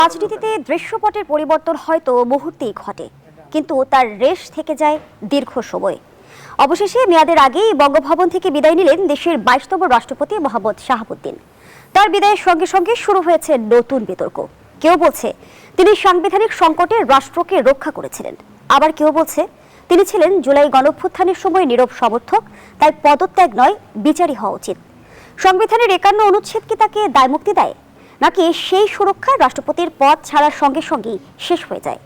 রাজনীতিতে দৃশ্যপটের পরিবর্তন হয়তো মুহূর্তেই ঘটে, কিন্তু তার রেশ থেকে যায় দীর্ঘ সময়। অবশেষে মেয়াদের আগেই বঙ্গভবন থেকে বিদায় নিলেন দেশের 22তম রাষ্ট্রপতি মোহাম্মদ শাহাবুদ্দিন। তার বিদায়ের সঙ্গে সঙ্গে শুরু হয়েছে নতুন বিতর্ক। কেউ বলছে তিনি সাংবিধানিক সংকটে রাষ্ট্রকে রক্ষা করেছিলেন, আবার কেউ বলছে তিনি ছিলেন জুলাই গণঅভ্যুত্থানের সময় নীরব সমর্থক, তাই পদত্যাগ নয়, বিচারই হওয়া উচিত। সংবিধানের 51 অনুচ্ছেদ কি তাকে দায়মুক্তি দেয়, নাকি সেই সুরক্ষা রাষ্ট্রপতির পদ ছাড়ার সঙ্গে সঙ্গেই শেষ হয়ে যায়?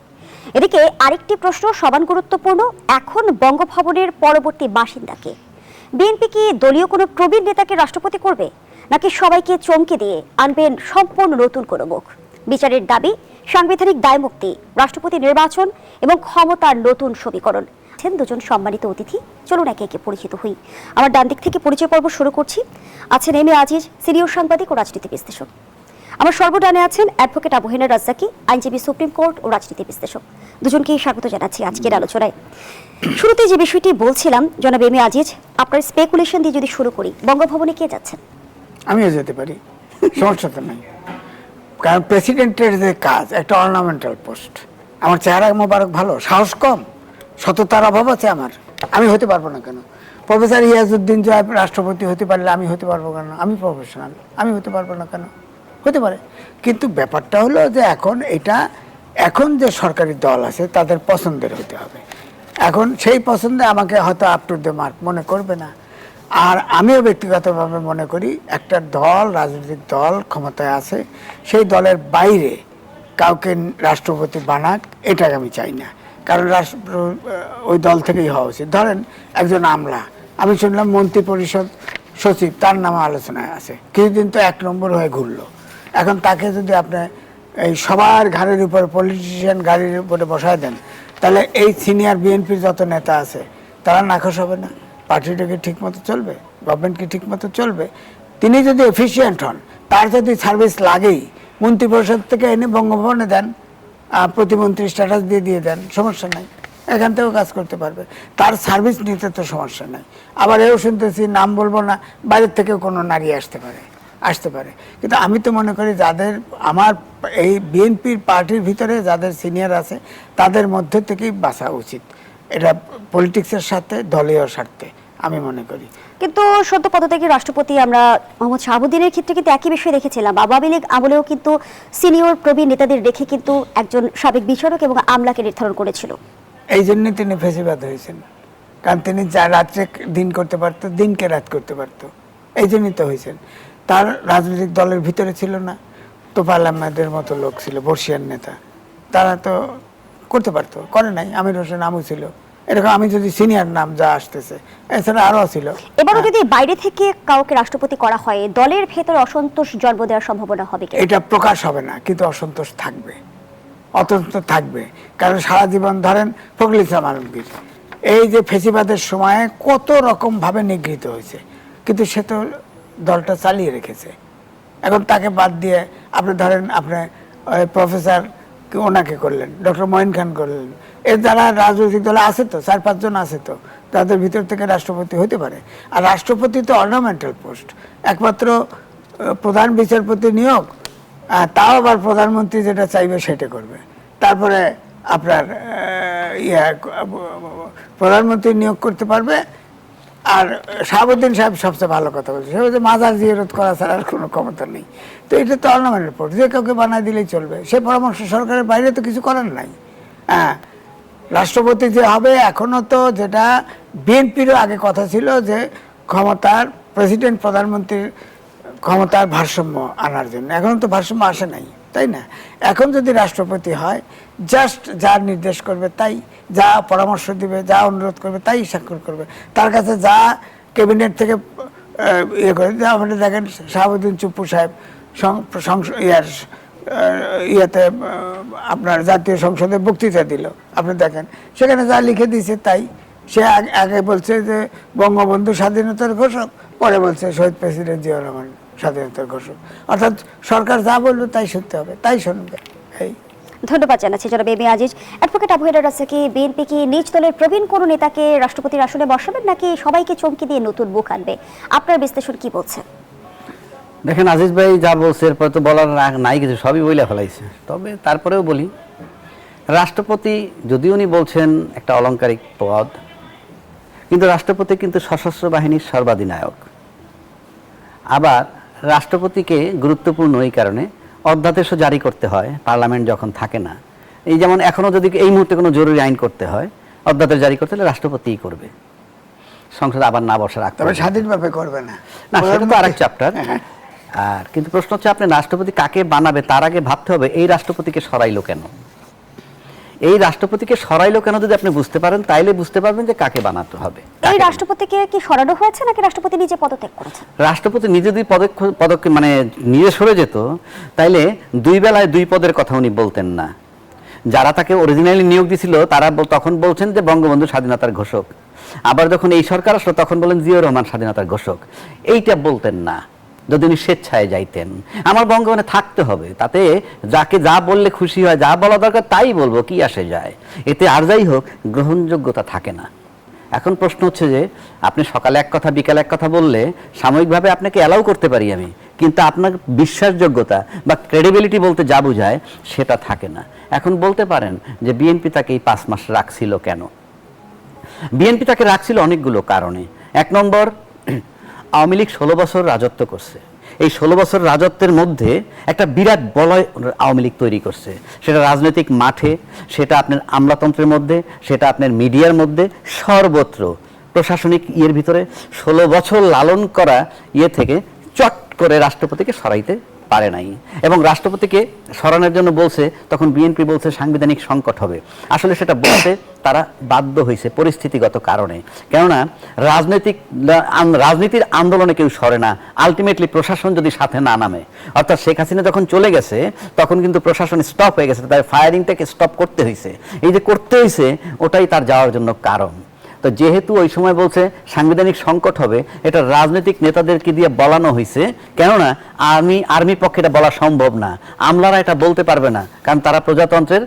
এদিকে আরেকটি প্রশ্ন সমান গুরুত্বপূর্ণ, এখন বঙ্গভবনের পরবর্তী বাসিন্দাকে বিএনপি কি দলীয় কোনো প্রবীণ নেতাকে রাষ্ট্রপতি করবে, নাকি সবাইকে চমকে দিয়ে আনবেন সম্পূর্ণ নতুন কোনো মুখ? বিচারের দাবি, সাংবিধানিক দায়মুক্তি, রাষ্ট্রপতি নির্বাচন এবং ক্ষমতার নতুন সমীকরণ। দুজন সম্মানিত অতিথি, চলুন একে একে পরিচিত হই। আমার ডান দিক থেকে পরিচয় পর্ব শুরু করছি। আছেন এম এ আজিজ, সিনিয়র সাংবাদিক ও রাজনীতি বিশ্লেষক। আমার সর্বডানে আছেন অ্যাডভোকেট আবু হেনা রাজ্জাকি, আইনজীবী, সুপ্রিম কোর্ট ও রাজনীতি বিশ্লেষক। দুজনকেই স্বাগত জানাচ্ছি আজকের আলোচনায়। শুরুতে যে বিষয়টি বলছিলাম, জনাব এম এ আজিজ, আপনার স্পেকুলেশন দিয়ে যদি শুরু করি, বঙ্গভবনে কে যাচ্ছেন? আমিও যেতে পারি, সমস্যা তো নাই। কারণ প্রেসিডেন্টের যে কাজ একটা অর্নামেন্টাল পোস্ট। আমার চেহারা মোবারক ভালো, সাহস কম, সততার অভাব আছে আমার, আমি হতে পারবো না কেন? প্রফেসর ইয়াজউদ্দিন জয় রাষ্ট্রপতি হতে পারলে আমি হতে পারবো কেন? আমি প্রফেশনাল, আমি হতে পারবো না কেন? হতে পারে। কিন্তু ব্যাপারটা হলো যে এখন যে সরকারি দল আছে তাদের পছন্দের হতে হবে। এখন সেই পছন্দে আমাকে হয়তো আপ টু দ্য মার্ক মনে করবে না। আর আমিও ব্যক্তিগতভাবে মনে করি একটা দল, রাজনৈতিক দল ক্ষমতায় আছে, সেই দলের বাইরে কাউকে রাষ্ট্রপতি বানাক, এটাকে আমি চাই না। কারণ ওই দল থেকেই হওয়া উচিত। ধরেন একজন আমলা, আমি শুনলাম মন্ত্রী পরিষদ সচিব, তার নামে আলোচনায় আছে, কিছুদিন তো 1 নম্বর হয়ে ঘুরলো। এখন তাকে যদি আপনি এই সবার ঘাড়ের উপরে, পলিটিশিয়ান গাড়ির উপরে বসায় দেন, তাহলে এই সিনিয়র বিএনপির যত নেতা আছে তারা নাখোশ হবে না? পার্টিটাকে ঠিক মতো চলবে, গভর্নমেন্টকে ঠিক মতো চলবে। তিনি যদি এফিসিয়েন্ট হন, তার যদি সার্ভিস লাগেই, মন্ত্রী পরিষদ থেকে এনে বঙ্গভবনে দেন, প্রতিমন্ত্রী স্ট্যাটাস দিয়ে দেন, সমস্যা নাই, এখান থেকেও কাজ করতে পারবে, তার সার্ভিস নিতে তো সমস্যা নাই। আবার এও শুনতেছি, নাম বলবো না, বাইরের থেকেও কোনো নারী আসতে পারে। কিন্তু আমি তো মনে করি যাদের, আমার এই বিএনপির পার্টির ভিতরে যাদের সিনিয়র আছে তাদের মধ্যে থেকেই বাঁচা উচিত। এটা পলিটিক্সের সাথে দলীয় স্বার্থে আমি মনে করি। কিন্তু সদ্য পদত্যাগী রাষ্ট্রপতি আমরা মোহাম্মদ শাহাবুদ্দিনের ক্ষেত্রে কিন্তু একই বিষয় দেখেছিলাম। আওয়ামী লীগ আমলেও কিন্তু সিনিয়র প্রবীণ নেতাদের রেখে কিন্তু একজন সাবেক বিচারক এবং আমলাকে নির্ধারণ করেছিল। এই জন্যই তিনি ফেসিবাদ হয়েছেন, কারণ তিনি যা রাত্রে দিন করতে পারতো, দিনকে রাত করতে পারতো, এই জন্যই তো হয়েছেন। তার রাজনৈতিক দলের ভিতরে ছিল না তোফায়েল আহমেদের মতো লোক ছিল, বর্ষিয়ান নেতা, তারা তো করতে পারতো, করে নাই। আমির হোসেন আমু ছিল, এরকম আমি যদি সিনিয়র নাম যা আসতেছে, এছাড়া আরো ছিল। এবারও যদি বাইরে থেকে কাউকে রাষ্ট্রপতি করা হয়, দলের ভেতরে অসন্তোষ জন্ম দেওয়ার সম্ভাবনা হবে কি? এটা প্রকাশ হবে না, কিন্তু অসন্তোষ থাকবে, অতন্ত্র থাকবে। কারণ সারা জীবন ধরেন ফখরুল ইসলাম আলমগীর এই যে ফেসিবাদের সময়ে কত রকম ভাবে নিগৃহীত হয়েছে, কিন্তু সে তো দলটা চালিয়ে রেখেছে। এখন তাকে বাদ দিয়ে আপনি ধরেন, আপনি প্রফেসর ওনাকে করলেন, ডক্টর মঈন খান করলেন, এর দ্বারা রাজনৈতিক দলে আছে তো 4-5 জন আছে, তো তাদের ভিতর থেকে রাষ্ট্রপতি হতে পারে। আর রাষ্ট্রপতি তো অর্নামেন্টাল পোস্ট, একমাত্র প্রধান বিচারপতি নিয়োগ, তাও আবার প্রধানমন্ত্রী যেটা চাইবে সেটা করবে। তারপরে আপনার প্রধানমন্ত্রী নিয়োগ করতে পারবে। আর শাহাবুদ্দিন সাহেব সবচেয়ে ভালো কথা বলছে, সে বলছে মাজার জিয়ারত করা ছাড়া আর কোনো ক্ষমতা নেই। তো এটা তো অর্নামেন্টাল পোস্ট, যে কাউকে বানায় দিলেই চলবে, সে পরামর্শ সরকারের বাইরে তো কিছু করার নাই। রাষ্ট্রপতি যে হবে, এখনো তো যেটা বিএনপিরও আগে কথা ছিল যে ক্ষমতার প্রেসিডেন্ট, প্রধানমন্ত্রীর ক্ষমতার ভারসাম্য আনার জন্য, এখন তো ভারসাম্য আসে নাই, তাই না? এখন যদি রাষ্ট্রপতি হয়, জাস্ট যা নির্দেশ করবে তাই, যা পরামর্শ দিবে, যা অনুরোধ করবে তাই স্বাক্ষর করবে, তার কাছে যা ক্যাবিনেট থেকে ইয়ে করে। আপনি দেখেন শাহাবুদ্দিন চুপ্পু সাহেব ইয়েতে আপনার জাতীয় সংসদে বক্তৃতা দিল, আপনি দেখেন সেখানে যা লিখে দিয়েছে তাই। সে আগে বলছে যে বঙ্গবন্ধু স্বাধীনতার ঘোষক, পরে বলছে শহীদ প্রেসিডেন্ট জিয়াউর রহমান স্বাধীনতার ঘোষক। অর্থাৎ সরকার যা বলবে তাই শুনতে হবে, তাই শুনবে। এই ধন্যবাদ জানাচ্ছি জনাব M A Aziz. Advocate Abu Hena Razzaqi, BNP কি নিজ দলের প্রবীণ কোনো নেতাকে রাষ্ট্রপতির আসনে বসাবেন, নাকি সবাইকে চমকে দিয়ে নতুন মুখ আনবে? আপনার বিশ্লেষণ কি বলছে? দেখেন আজিজ ভাই যা বলছে এরপর তো বলার নাই কিছু, সবই বইলে ফেলাইছে। তবে তারপরেও বলি, রাষ্ট্রপতি যদি উনি বলছেন একটা অলংকারিক পদ, কিন্তু রাষ্ট্রপতি কিন্তু সশস্ত্র বাহিনীর সর্বাধিনায়ক। আবার রাষ্ট্রপতিকে গুরুত্বপূর্ণ এই কারণে অধ্যাদেশও জারি করতে হয় পার্লামেন্ট যখন থাকে না। এই যেমন এখনো যদি এই মুহূর্তে কোনো জরুরি আইন করতে হয়, অধ্যাদেশ জারি করতে হলে রাষ্ট্রপতিই করবে, সংসদ আবার না বসে রাখতে তবে হবে। স্বাধীনভাবে করবে না, না, সেটা তো আরেক চ্যাপ্টার। আর কিন্তু প্রশ্ন হচ্ছে আপনি রাষ্ট্রপতি কাকে বানাবে তার আগে ভাবতে হবে এই রাষ্ট্রপতিকে সরাইলো কেন। এই রাষ্ট্রপতিকে সরাইলো কেন যদি আপনি বুঝতে পারেন, তাইলে বুঝতে পারবেন যে কাকে বানাতে হবে। এই রাষ্ট্রপতিকে কি সরানো হয়েছে নাকি রাষ্ট্রপতি নিজে পদত্যাগ করেছেন? রাষ্ট্রপতি নিজে যদি পদক্ষেপ মানে নিজে সরে যেত, তাইলে দুই বেলায় দুই পদের কথা উনি বলতেন না। যারা তাকে অরিজিনালি নিয়োগ দিছিল তারা তখন বলছেন যে বঙ্গবন্ধু স্বাধীনতার ঘোষক, আবার যখন এই সরকার আসলো তখন বলেন জিয়াউর রহমান স্বাধীনতার ঘোষক। এইটা বলতেন না যদি উনি স্বেচ্ছায় যাইতেন। আমার বঙ্গবন্ধে থাকতে হবে, তাতে যাকে যা বললে খুশি হয়, যা বলা দরকার তাই বলবো, কি আসে যায়, এতে আর যাই হোক গ্রহণযোগ্যতা থাকে না। এখন প্রশ্ন হচ্ছে যে আপনি সকালে এক কথা বিকালে এক কথা বললে সাময়িকভাবে আপনাকে অ্যালাউ করতে পারি আমি, কিন্তু আপনার বিশ্বাসযোগ্যতা বা ক্রেডিবিলিটি বলতে যা বোঝায় সেটা থাকে না। এখন বলতে পারেন যে বিএনপি তাকে এই 5 মাস রাখছিল কেন? বিএনপি তাকে রাখছিল অনেকগুলো কারণে। এক নম্বর, আওয়ামী লীগ 16 বছর রাজত্ব করছে। এই 16 বছর রাজত্বের মধ্যে একটা বিরাট বলয় আওয়ামী লীগ তৈরি করছে, সেটা রাজনৈতিক মাঠে, সেটা আপনার আমলাতন্ত্রের মধ্যে, সেটা আপনার মিডিয়ার মধ্যে, সর্বত্র প্রশাসনিক ইয়ের ভিতরে 16 বছর লালন করা ইয়ে থেকে চট করে রাষ্ট্রপতিকে সরাইতে পারে নাই। এবং রাষ্ট্রপতিকে সরানোর জন্য বলছে, তখন বিএনপি বলছে সাংবিধানিক সংকট হবে। আসলে সেটা বলতে তারা বাধ্য হয়েছে পরিস্থিতিগত কারণে। কেননা রাজনীতির আন্দোলনে কেউ সরে না, আলটিমেটলি প্রশাসন যদি সাথে না নামে। অর্থাৎ শেখ হাসিনা যখন চলে গেছে তখন কিন্তু প্রশাসন স্টপ হয়ে গেছে, তাই ফায়ারিংটাকে স্টপ করতে হয়েছে। এই যে করতে হয়েছে ওটাই তার যাওয়ার জন্য কারণ। তো যেহেতু ওই সময় বলছে সাংবিধানিক সংকট হবে, এটা রাজনৈতিক নেতাদেরকে দিয়ে বলানো হয়েছে। কেননা আর্মি পক্ষে এটা বলা সম্ভব না, আমলারা এটা বলতে পারবে না, কারণ তারা প্রজাতন্ত্রের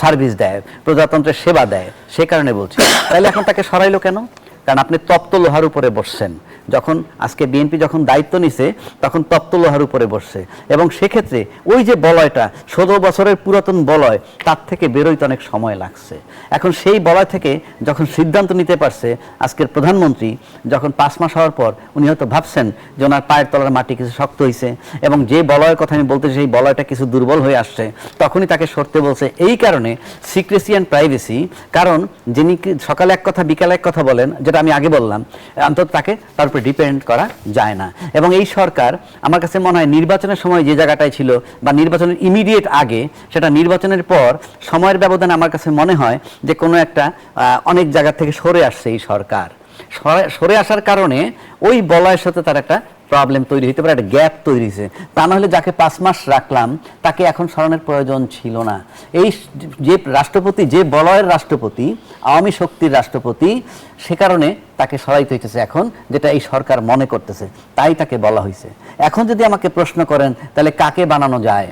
সার্ভিস দেয়, প্রজাতন্ত্রের সেবা দেয়, সে কারণে বলছি। তাহলে এখন তাকে সরাইলো কেন? কারণ আপনি তপ্ত লোহার উপরে বসছেন। যখন আজকে বিএনপি যখন দায়িত্ব নিছে তখন তপ্ত লোহার উপরে বসছে, এবং সেক্ষেত্রে ওই যে বলয়টা 16 বছরের পুরাতন বলয়, তার থেকে বেরোইতে অনেক সময় লাগছে। এখন সেই বলয় থেকে যখন সিদ্ধান্ত নিতে পারছে আজকের প্রধানমন্ত্রী, যখন 5 মাস হওয়ার পর উনি হয়তো ভাবছেন যে ওনার পায়ের তলার মাটি কিছু শক্ত হয়েছে, এবং যে বলয়ের কথা আমি বলতে সেই বলয়টা কিছু দুর্বল হয়ে আসছে, তখনই তাকে সরতে বলছে। এই কারণে সিক্রেসি অ্যান্ড প্রাইভেসি, কারণ যিনি সকালে এক কথা বিকালে এক কথা বলেন, যেটা আমি আগে বললাম, অন্তত তাকে তার উপরে ডিপেন্ড করা যায় না। এবং এই সরকার আমার কাছে মনে হয় নির্বাচনের সময় যে জায়গাটায় ছিল, বা নির্বাচনের ইমিডিয়েট আগে, সেটা নির্বাচনের পর সময়ের ব্যবধানে আমার কাছে মনে হয় যে কোনো একটা অনেক জায়গা থেকে সরে আসছে এই সরকার। সরে আসার কারণে ওই বলয়ের সাথে তার একটা প্রবলেম তৈরি হতে পারে, একটা গ্যাপ তৈরি হয়েছে। তা নাহলে যাকে 5 মাস রাখলাম তাকে এখন সরানোর প্রয়োজন ছিল না। এই যে রাষ্ট্রপতি, যে বলয়ের রাষ্ট্রপতি, আওয়ামী শক্তির রাষ্ট্রপতি, সে কারণে তাকে সরাইতে হইতেছে এখন, যেটা এই সরকার মনে করতেছে, তাই তাকে বলা হয়েছে। এখন যদি আমাকে প্রশ্ন করেন তাহলে কাকে বানানো যায়,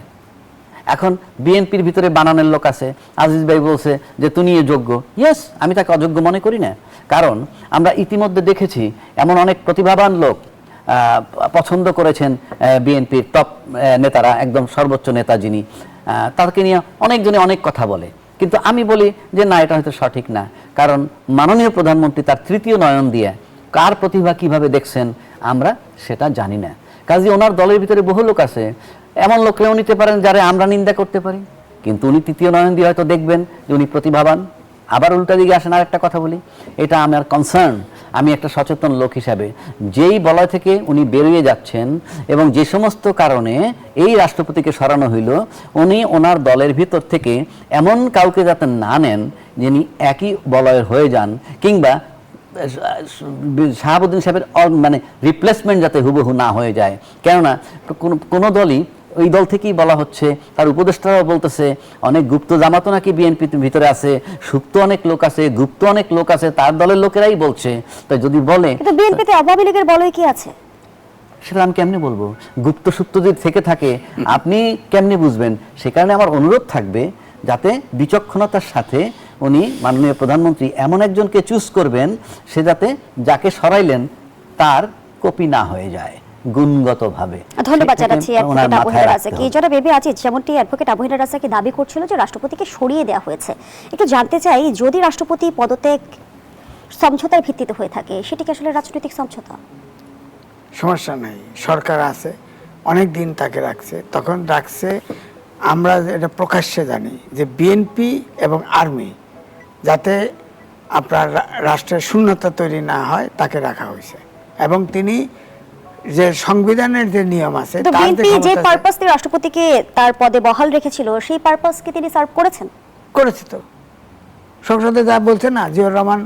এখন বিএনপির ভিতরে বানানোর লোক আছে। আজিজ ভাই বলছে যে তুমি যোগ্য। ইয়েস, আমি তাকে অযোগ্য মনে করি না, কারণ আমরা ইতিমধ্যে দেখেছি এমন অনেক প্রতিভাবান লোক পছন্দ করেছেন বিএনপির টপ নেতারা, একদম সর্বোচ্চ নেতা যিনি, তাকে নিয়ে অনেকজনে অনেক কথা বলে। কিন্তু আমি বলি যে না, এটা হয়তো সঠিক না, কারণ মাননীয় প্রধানমন্ত্রী তার তৃতীয় নয়ন দিয়ে কার প্রতিভা কিভাবে দেখছেন আমরা সেটা জানি না। কাজে ওনার দলের ভিতরে বহু লোক আছে, এমন লোকরাও নিতে পারেন যারা আমরা নিন্দা করতে পারি, কিন্তু উনি তৃতীয় নয়ন দিয়ে হয়তো দেখবেন যে উনি প্রতিভাবান। আবার উল্টা দিকে আসেন, আর একটা কথা বলি, এটা আমার কনসার্ন। আমি একটা সচেতন লোক হিসাবে যেই বলয় থেকে উনি বেরিয়ে যাচ্ছেন, এবং যে সমস্ত কারণে এই রাষ্ট্রপতিকে সরানো হইল, উনি ওনার দলের ভিতর থেকে এমন কাউকে যাতে না নেন যিনি একই বলয়ের হয়ে যান, কিংবা শাহাবুদ্দিন সাহেবের মানে রিপ্লেসমেন্ট যাতে হুবহু না হয়ে যায়। কেননা কোনো দলই, ওই দল থেকেই বলা হচ্ছে, তার উপদেষ্টারাও বলতেছে অনেক গুপ্ত জামাতও নাকি বিএনপির ভিতরে আছে, সুপ্ত অনেক লোক আছে, গুপ্ত অনেক লোক আছে, তার দলের লোকেরাই বলছে। তাই যদি বলে বিএনপিতে আওয়ামী লীগের বলয় কি আছে, সেটা আমি কেমনে বলবো? গুপ্ত সুপ্ত যদি থেকে থাকে আপনি কেমনে বুঝবেন? সে কারণে আমার অনুরোধ থাকবে যাতে বিচক্ষণতার সাথে উনি মাননীয় প্রধানমন্ত্রী এমন একজনকে চুজ করবেন, সে যাতে যাকে সরাইলেন তার কপি না হয়ে যায়। গুণগতভাবে। ধন্যবাদ সেটাকে জানাচ্ছি ওনার অ্যাডভোকেট আবু মাথায় হেনা রাখতে রাজাকে। হবে। যারা বেবি আজিজ, যেমনটি অ্যাডভোকেট আবু হেনা রাজাকে দাবি করছিল যে রাষ্ট্রপতিকে সরিয়ে দেওয়া হয়েছে, একটু জানতে চাই যদি রাষ্ট্রপতি পদত্যাগ সমঝোতার ভিত্তিতে হয়ে থাকে সেটি কি আসলে রাজনৈতিক সমঝোতা? সমস্যা নাই, সরকার আছে, অনেক দিন তাকে রাখছে, তখন রাখছে আমরা এটা প্রকাশ্যে জানি যে বিএনপি এবং আর্মি যাতে আপনার রাষ্ট্রের শূন্যতা তৈরি না হয় তাকে রাখা হয়েছে, এবং তিনি যে সংবিধানের যে নিয়ম আছে তো তার যে বিএনপি যে ক্ষমতা আছে, পারপাস দিয়ে রাষ্ট্রপতিকে তার পদে বহাল রেখেছিল সেই পারপাসকে তিনি সার্ভ করেছেন। করেছে তো সংসদে যা বলছে না, জিয়াউর রহমান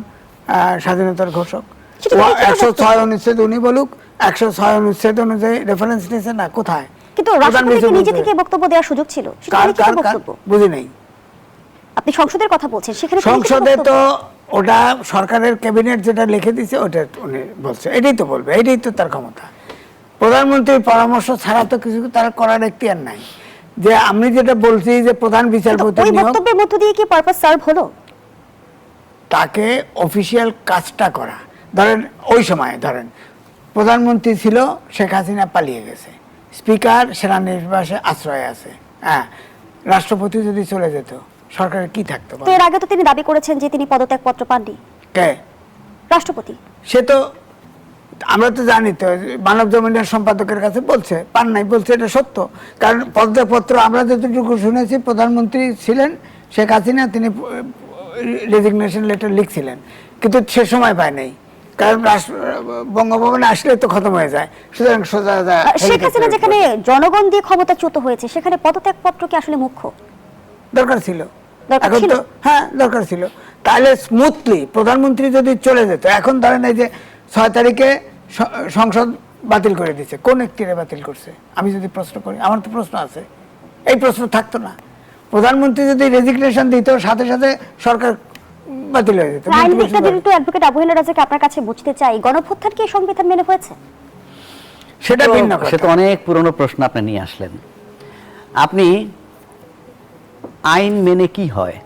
স্বাধীনতার ঘোষক, সেটা তো লিখিত 106 অনুচ্ছেদ উনি বলুক, 106 অনুচ্ছেদ অনুযায়ী রেফারেন্স নিয়েছে না, কোথায়? কিন্তু প্রধান রাষ্ট্রপতিকে নিজে বিচারপতি- থেকে বক্তব্য দেওয়ার সুযোগ ছিল, সেটা কার লিখিত কার কার বক্তব্য। বুঝি নাই। আপনি সংসদের কথা বলছেন, সেখানে তো লিখিত সংসদে বক্তব্য। তো ওটা সরকারের ক্যাবিনেট যেটা লিখে দিছে ওটা উনি বলছে, এটাই তো বলবে, এটাই তো তার ক্ষমতা। প্রধানমন্ত্রীর পরামর্শ ছাড়া তো কিছু তার করার এখতিয়ার নাই। যে আমি যেটা বলছি যে প্রধান কিন্তু বিচারপতির ওই নিয়োগ, বক্তব্যের মধ্য দিয়ে কি পারপাস সার্ভ হলো? তাকে অফিসিয়াল কাজটা করা, ধরেন ওই সময় ধরেন প্রধানমন্ত্রী ছিল, শেখ হাসিনা পালিয়ে গেছে, স্পিকার সেনানিবাসে আশ্রয় আছে, হ্যাঁ, রাষ্ট্রপতি যদি চলে যেত সরকারের কি থাকতো? তো এর আগে তো তিনি দাবি করেছেন যে তিনি পদত্যাগপত্র পাননি, কে? রাষ্ট্রপতি। সে তো আমরা তো জানি তো, মানব জমিনের সম্পাদকের কাছে বলছে পান নাই, বলছে এটা সত্য। কারণ পদত্যাগপত্র আমরা যতটুকু শুনেছি, প্রধানমন্ত্রী ছিলেন শেখ হাসিনা, তিনি রেজিগনেশন লেটার লিখছিলেন, কিন্তু সে সময় পায় নাই, কারণ বঙ্গভবনে আসলে তো খতম হয়ে যায়, সুতরাং সোজা শেখ হাসিনা যেখানে জনগণ দিয়ে ক্ষমতাচ্যুত হয়েছে সেখানে পদত্যাগপত্র কি আসলে মুখ্য? দরকার ছিল। দরকার এখন ছিল? তো হ্যাঁ দরকার ছিল, তাহলে স্মুথলি প্রধানমন্ত্রী যদি চলে যেত। এখন ধরেন এই যে 6 তারিখে সংসদ বাতিল করে দিচ্ছে, কোন এখতিয়ারে বাতিল করছে? আমি যদি প্রশ্ন করি, আমার তো প্রশ্ন আছে, এই প্রশ্ন থাকতো না। প্রধানমন্ত্রী যদি রেজিগনেশন দিত, সাথে সাথে সরকার বাতিল হয়ে যেত। আইন দিকটা যদি একটু অ্যাডভোকেট আবু হেনা রাজাকে আপনার কাছে বুঝতে চাই, গণঅভ্যুত্থান কি সংবিধান মেনে হয়েছে? সেটা ভিন্ন সে তো কথা। অনেক পুরনো প্রশ্ন আপনি নিয়ে আসলেন। আপনি আইন মেনে কি হয়?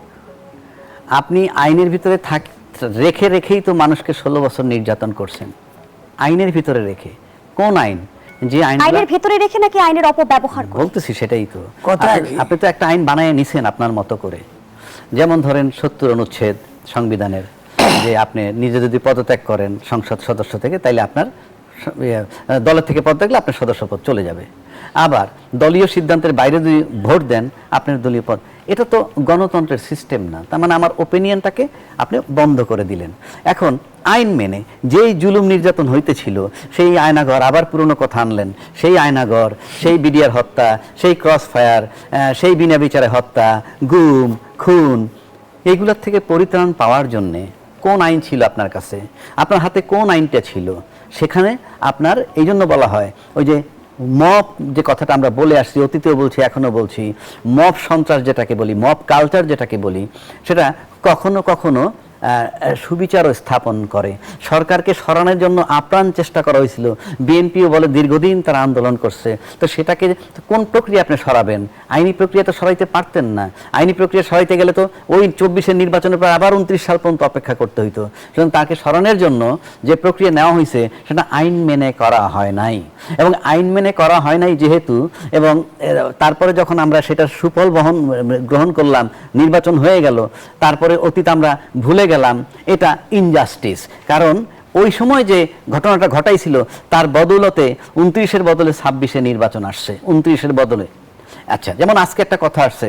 আপনি আইনের ভিতরে রেখে রেখেই তো মানুষকে 16 বছর নির্যাতন করছেন, আইনের ভিতরে রেখে। কোন আইন? যে আইন আইনের ভিতরে রেখে নাকি আইনের অপব্যবহার করে? বলতেছি সেটাই তো। কথা আপনি তো একটা আইন বানায় নিছেন আপনার মতো করে। যেমন ধরেন 70 অনুচ্ছেদ সংবিধানের, যে আপনি নিজে যদি পদত্যাগ করেন সংসদ সদস্য থেকে, তাইলে আপনার দলের থেকে পদত্যাগ করলে আপনার সদস্যপদ চলে যাবে। আবার দলীয় সিদ্ধান্তের বাইরে যদি ভোট দেন আপনার দলীয় পদ, এটা তো গণতন্ত্রের সিস্টেম না। তার মানে আমার ওপিনিয়নটাকে আপনি বন্ধ করে দিলেন। এখন আইন মেনে যেই জুলুম নির্যাতন হইতেছিল সেই আয়নাঘর আবার পুরনো কথা আনলেন, সেই আয়নাঘর, সেই বিডিআর হত্যা, সেই ক্রস ফায়ার, সেই বিনা বিচারে হত্যা, গুম, খুন, এইগুলোর থেকে পরিত্রাণ পাওয়ার জন্যে কোন আইন ছিল আপনার কাছে? আপনার হাতে কোন আইনটা ছিল? সেখানে আপনার এই জন্য বলা হয়, ওই যে মব যে কথাটা আমরা বলে আসছি, অতীতেও বলছি এখনো বলছি, মব সন্ত্রাস যেটাকে বলি, মব কালচার যেটাকে বলি, সেটা কখনো কখনো সুবিচারও স্থাপন করে। সরকারকে সরানোর জন্য আপ্রাণ চেষ্টা করা হয়েছিল, বিএনপিও বলে দীর্ঘদিন তারা আন্দোলন করছে। তো সেটাকে কোন প্রক্রিয়া আপনি সরাবেন? আইনি প্রক্রিয়া তো সরাইতে পারতেন না। আইনি প্রক্রিয়া সরাইতে গেলে তো ওই 24-এর নির্বাচনের পর আবার 29 সাল পর্যন্ত অপেক্ষা করতে হইতো। সুতরাং তাকে সরানোর জন্য যে প্রক্রিয়া নেওয়া হয়েছে সেটা আইন মেনে করা হয় নাই, এবং আইন মেনে করা হয় নাই যেহেতু, এবং তারপরে যখন আমরা সেটার সুফল গ্রহণ করলাম, নির্বাচন হয়ে গেল, তারপরে অতীত আমরা ভুলে গেলাম, এটা ইনজাস্টিস। কারণ ওই সময় যে ঘটনাটা ঘটাইছিল তার বদৌলতে 29-এর বদলে 26-এ নির্বাচন আসছে, 29-এর বদলে। আচ্ছা, যেমন আজকে একটা কথা আসছে,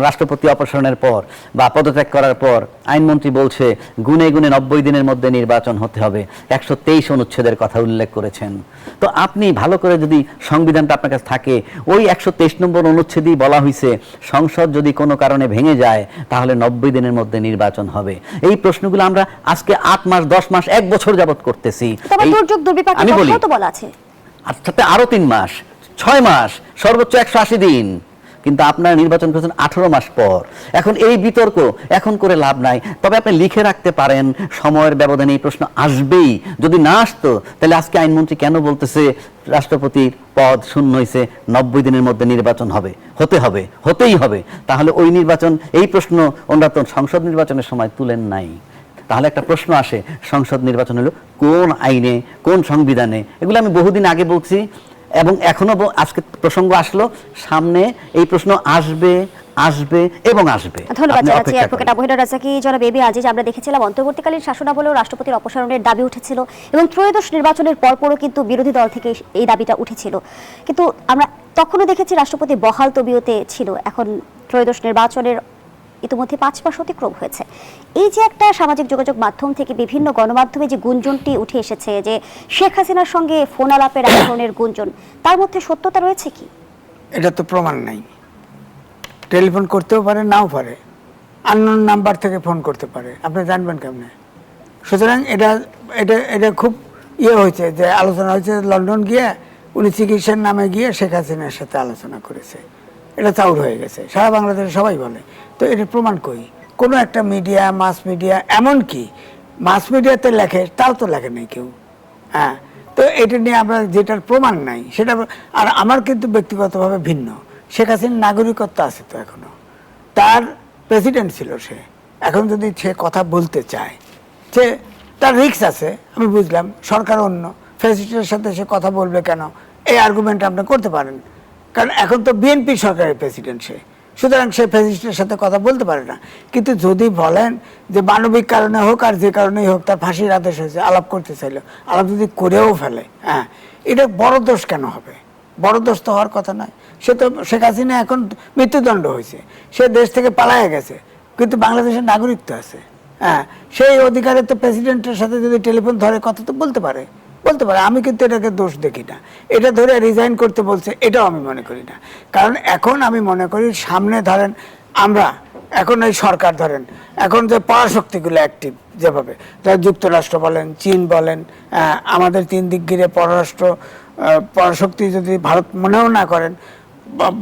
রাষ্ট্রপতি অপসারণের পর বা পদত্যাগ করার পর আইনমন্ত্রী বলছে গুনে গুনে 90 দিনের মধ্যে নির্বাচন হতে হবে, 123 অনুচ্ছেদের কথা উল্লেখ করেছেন। তো আপনি ভালো করে যদি সংবিধানটা আপনার কাছে থাকে, ওই 123 নম্বর অনুচ্ছেদেই বলা হয়েছে সংসদ যদি কোনো কারণে ভেঙে যায় তাহলে 90 দিনের মধ্যে নির্বাচন হবে। এই প্রশ্নগুলো আমরা আজকে 8 মাস 10 মাস 1 বছর যাবত করতেছি। তবে দুর্যোগ দুর্বিপাকের আমি বলি, কথাও তো বলা আছে। আর সাথে আরো 3 মাস, 6 মাস, সর্বোচ্চ 180 দিন, কিন্তু আপনার নির্বাচন করেছেন 18 মাস পর। এখন এই বিতর্ক এখন করে লাভ নাই। তবে আপনি লিখে রাখতে পারেন, সময়ের ব্যবধানে এই প্রশ্ন আসবেই। যদি না আসতো তাহলে আজকে আইনমন্ত্রী কেন বলতেছে রাষ্ট্রপতির পদ শূন্য হয়েছে, 90 দিনের মধ্যে নির্বাচন হবে, হতেই হবে? তাহলে ওই নির্বাচন, এই প্রশ্ন ওনারা তো সংসদ নির্বাচনের সময় তুলেন নাই। তাহলে একটা প্রশ্ন আসে, সংসদ নির্বাচন হলো কোন আইনে, কোন সংবিধানে? এগুলো আমি বহুদিন আগে বলছি এবং এখনো আজকে প্রসঙ্গ আসলো, সামনে এই প্রশ্ন আসবে আসবে এবং আসবে। ধন্যবাদ আপনি জানাচ্ছি অপেক্ষা অ্যাডভোকেট করুন। আবু হেনা রাজাকি। জনাব এবি আজিজ, আমরা দেখেছিলাম অন্তর্বর্তীকালীন শাসনামলেও রাষ্ট্রপতির অপসারণের দাবি উঠেছিল এবং ত্রয়োদশ নির্বাচনের পরপরও কিন্তু বিরোধী দল থেকে এই দাবিটা উঠেছিল, কিন্তু আমরা তখনও দেখেছি রাষ্ট্রপতি বহাল তবিয়তে ছিল। এখন ত্রয়োদশ নির্বাচনের ইতিমধ্যে 5 মাস অতিক্রম হয়েছে। এই যে একটা সামাজিক যোগাযোগ মাধ্যম থেকে বিভিন্ন গণমাধ্যমে যে গুঞ্জনটি উঠে এসেছে যে শেখ হাসিনার সঙ্গে ফোন আলাপের এক ধরনের গুঞ্জন, তার মধ্যে সত্যতা রয়েছে কি? এটা তো প্রমাণ নাই। টেলিফোন করতেও পারে, নাও পারে, আননোন নাম্বার থেকে ফোন করতে পারে, আপনি জানবেন কেমনে? সুতরাং এটা এটা এটা খুব হয়েছে যে আলোচনা হয়েছে লন্ডন গিয়ে উনি চিকিৎসার নামে গিয়ে শেখ হাসিনার সাথে আলোচনা করেছে। এটা চাউর হয়ে গেছে, সারা বাংলাদেশে সবাই বলে। তো এটা প্রমাণ কই? কোনো একটা মিডিয়া, মাস মিডিয়া, এমনকি মাস মিডিয়াতে লেখে, তাও তো লেখে নাই কেউ। হ্যাঁ, তো এটা নিয়ে আমরা যেটার প্রমাণ নাই সেটা। আর আমার কিন্তু ব্যক্তিগতভাবে ভিন্ন। শেখ হাসিনার নাগরিকত্ব আছে তো এখনো, তার প্রেসিডেন্ট ছিল সে। এখন যদি সে কথা বলতে চায়, সে তার রিস্ক আছে, আমি বুঝলাম। সরকার অন্য, ফ্যাসিস্টের সাথে সে কথা বলবে কেন, এই আর্গুমেন্ট আপনি করতে পারেন। কারণ এখন তো বিএনপি সরকারের প্রেসিডেন্ট সে, সুতরাং সে ফ্যাসিস্টের সাথে কথা বলতে পারে না। কিন্তু যদি বলেন যে মানবিক কারণে হোক আর যে কারণেই হোক তার ফাঁসির আদেশ হয়েছে, আলাপ করতে চাইলো, আলাপ যদি করেও ফেলে, হ্যাঁ, এটা বড় দোষ কেন হবে? বড় দোষ তো হওয়ার কথা নয়। সে তো, শেখ হাসিনা এখন মৃত্যুদণ্ড হয়েছে, সে দেশ থেকে পালায়ে গেছে, কিন্তু বাংলাদেশের নাগরিক তো আছে। হ্যাঁ, সেই অধিকারে তো প্রেসিডেন্টের সাথে যদি টেলিফোন ধরে কথা তো বলতে পারে, বলতে পারে। আমি কিন্তু এটাকে দোষ দেখি না। এটা ধরে রিজাইন করতে বলছে, এটাও আমি মনে করি না। কারণ এখন আমি মনে করি সামনে ধরেন আমরা এখন এই সরকার ধরেন এখন যে পরাশক্তিগুলো অ্যাক্টিভ যেভাবে, যুক্তরাষ্ট্র বলেন, চীন বলেন, আমাদের 3 দিক ঘিরে পরাশক্তি যদি ভারত মনেও না করেন,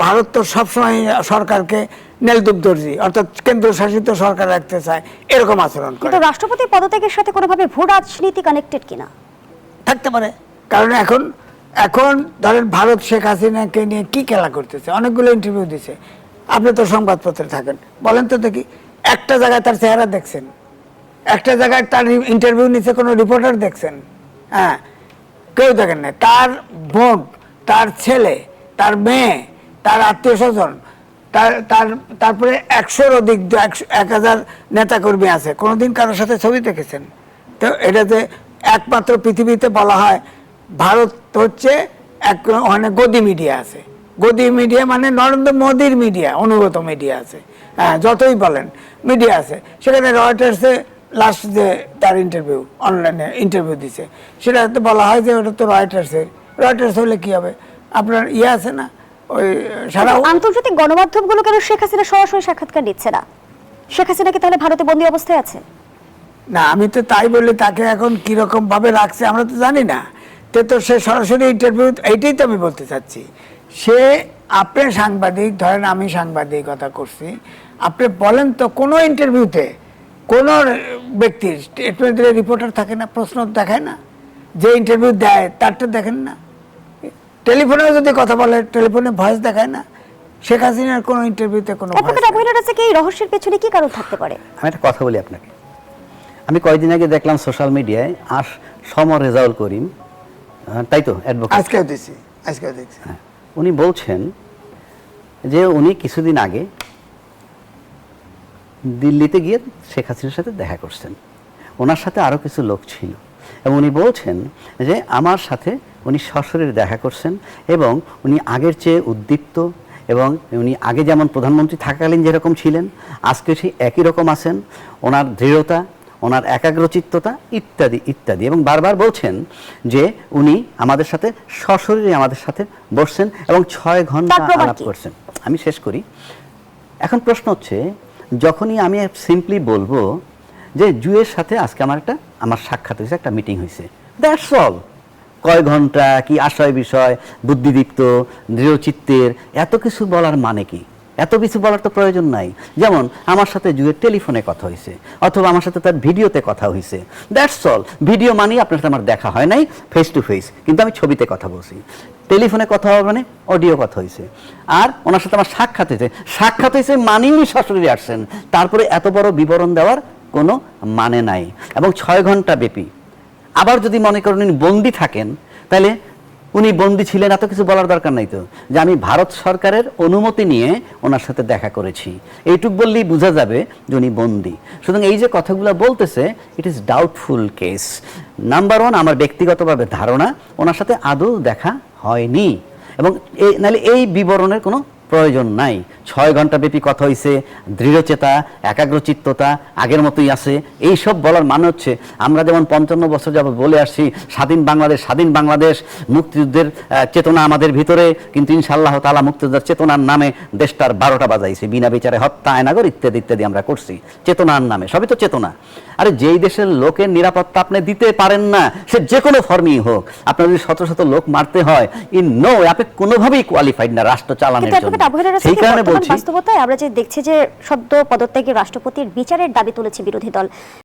ভারত তো সবসময় সরকারকে নেলদুপ দর্জি, অর্থাৎ কেন্দ্রশাসিত সরকার রাখতে চায়, এরকম আচরণ করে। কিন্তু রাষ্ট্রপতি পদত্যাগের সাথে কোনোভাবে ভূ রাজনীতি কানেক্টেড কিনা? থাকতে পারে। কারণ এখন ধরেন ভারত শেখ হাসিনাকে নিয়ে কি খেলা করতেছে, অনেকগুলো ইন্টারভিউ দিছে। আপনি তো সংবাদপত্রে থাকেন, বলেন তো দেখি একটা জায়গায় তার চেহারা দেখছেন? একটা জায়গায় তার ইন্টারভিউ নিচ্ছে কোনো রিপোর্টার দেখছেন? হ্যাঁ, কেউ দেখেন না। তার বোন, তার ছেলে, তার মেয়ে, তার আত্মীয় স্বজন, তারপরে 100-র অধিক 1000 নেতাকর্মী আছে। কোনোদিন কারোর সাথে ছবি দেখেছেন? তো এটা যে একমাত্র পৃথিবীতে বলা হয় ভারত হচ্ছে ওখানে গদি মিডিয়া আছে। গদি মিডিয়া মানে নরেন্দ্র মোদীর মিডিয়া, অনুগত মিডিয়া আছে। হ্যাঁ, যতই বলেন মিডিয়া আছে। সেখানে রয়টার্সে লাস্ট যে তার ইন্টারভিউ, অনলাইনে ইন্টারভিউ দিছে, সেটা তো বলা হয় যে ওটা তো রয়টার্স হলে কি হবে? আপনার আছে না, ওই সারা আন্তর্জাতিক গণমাধ্যমগুলো কেন শেখ হাসিনা সরাসরি সাক্ষাৎকার নিচ্ছে না? শেখ হাসিনা কি তাহলে ভারতে বন্দী অবস্থায় আছে? না, আমি তো তাই বলি, তাকে এখন কিরকম ভাবে রাখছে আমরা তো জানি না। তো সে সরাসরি ইন্টারভিউ, এইটাই তো আমি বলতে চাচ্ছি। সে, আপনি সাংবাদিক, ধরেন আমি সাংবাদিকতা করছি, আপনি বলেন তো কোনো ইন্টারভিউতে কোনো ব্যক্তির স্টেটমেন্ট দিলে রিপোর্টার থাকে না, প্রশ্ন দেখায় না? যে ইন্টারভিউ দেয় তারটা দেখেন না? টেলিফোনেও যদি কথা বলে, টেলিফোনে ভয়েস দেখায় না? শেখ হাসিনার কোনো ইন্টারভিউতে কোনো অ্যাডভোকেট আবু হেনা রাজাকি, এই রহস্যের পেছনে কি কারণ থাকতে পারে? আমি একটা কথা বলি আপনাকে। আমি কয়েকদিন আগে দেখলাম সোশ্যাল মিডিয়ায় সমর রেজাউল করিম, তাই তো অ্যাডভোকেট, আজকেও দেখছি। উনি বলছেন যে উনি কিছুদিন আগে দিল্লিতে গিয়ে শেখ হাসিনার সাথে দেখা করছেন, ওনার সাথে আরও কিছু লোক ছিল, এবং উনি বলছেন যে আমার সাথে উনি সশরীরে দেখা করছেন এবং উনি আগের চেয়ে উদ্দীপ্ত, এবং উনি আগে যেমন প্রধানমন্ত্রী থাকাকালীন যেরকম ছিলেন আজকে সেই একই রকম আছেন। ওনার দৃঢ়তা, ওনার একাগ্রচিত্ততা ইত্যাদি ইত্যাদি, এবং বারবার বলছেন যে উনি আমাদের সাথে সশরীরে আমাদের সাথে বসছেন এবং 6 ঘন্টা আলাপ করছেন। আমি শেষ করি। এখন প্রশ্ন হচ্ছে, যখনই আমি সিম্পলি বলবো যে জুয়ের সাথে আজকে আমার সাক্ষাৎ হয়েছে, একটা মিটিং হয়েছে, দ্যাটস অল। কয় ঘন্টা, কি আশয় বিষয়, বুদ্ধিদীপ্ত, দৃঢ়চিত্তের, এত কিছু বলার মানে কি? এত কিছু বলার তো প্রয়োজন নাই। যেমন আমার সাথে জুয়ের টেলিফোনে কথা হয়েছে, অথবা আমার সাথে তার ভিডিওতে কথা হয়েছে, দ্যাটস অল। ভিডিও মানে আপনার সাথে আমার দেখা হয় নাই ফেস টু ফেস, কিন্তু আমি ছবিতে কথা বলছি। টেলিফোনে কথা হবে মানে অডিও কথা হয়েছে। আর ওনার সাথে আমার সাক্ষাৎ হয়েছে মানেই উনি সরাসরি আসছেন। তারপরে এত বড় বিবরণ দেওয়ার কোনো মানে নাই। এবং 6 ঘন্টা ব্যাপী, আবার যদি মনে করেন উনি বন্দী থাকেন, তাহলে উনি বন্দী ছিলেন এত কিছু বলার দরকার নাই তো, যে আমি ভারত সরকারের অনুমতি নিয়ে ওনার সাথে দেখা করেছি, এইটুক বললেই বোঝা যাবে যে উনি বন্দী। সুতরাং এই যে কথাগুলো বলতেছে, it is doubtful case. Number 1, আমার ব্যক্তিগতভাবে ধারণা ওনার সাথে আদৌ দেখা হয়নি, এবং নাহলে এই বিবরণের কোনো প্রয়োজন নাই। 6 ঘন্টা ব্যাপী কথা হয়েছে, দৃঢ়চেতা, একাগ্রচিত্ততা আগের মতোই আছে, এইসব বলার মানে হচ্ছে আমরা যেমন 55 বছর যাবত বলে আসছি স্বাধীন বাংলাদেশ, স্বাধীন বাংলাদেশ, মুক্তিযুদ্ধের চেতনা আমাদের ভিতরে, কিন্তু ইনশাআল্লাহ তাআলা মুক্তিযুদ্ধের চেতনার নামে দেশটার 12টা বাজাইছে, বিনা বিচারে হত্যা, আয়নাগর ইত্যাদি ইত্যাদি আমরা করছি চেতনার নামে। সবই তো চেতনা। আরে যেই দেশের লোকের নিরাপত্তা আপনি দিতে পারেন না, সে যে কোনো ফর্মই হোক, আপনার যদি শত শত লোক মারতে হয়, আপনি কোনোভাবেই কোয়ালিফাইড না রাষ্ট্র চালানোর জন্য। সেই কারণে বলছি, বাস্তবতায় আমরা যে দেখছি যে সদ্য পদত্যাগী রাষ্ট্রপতির বিচারের দাবি তুলেছে বিরোধী দল।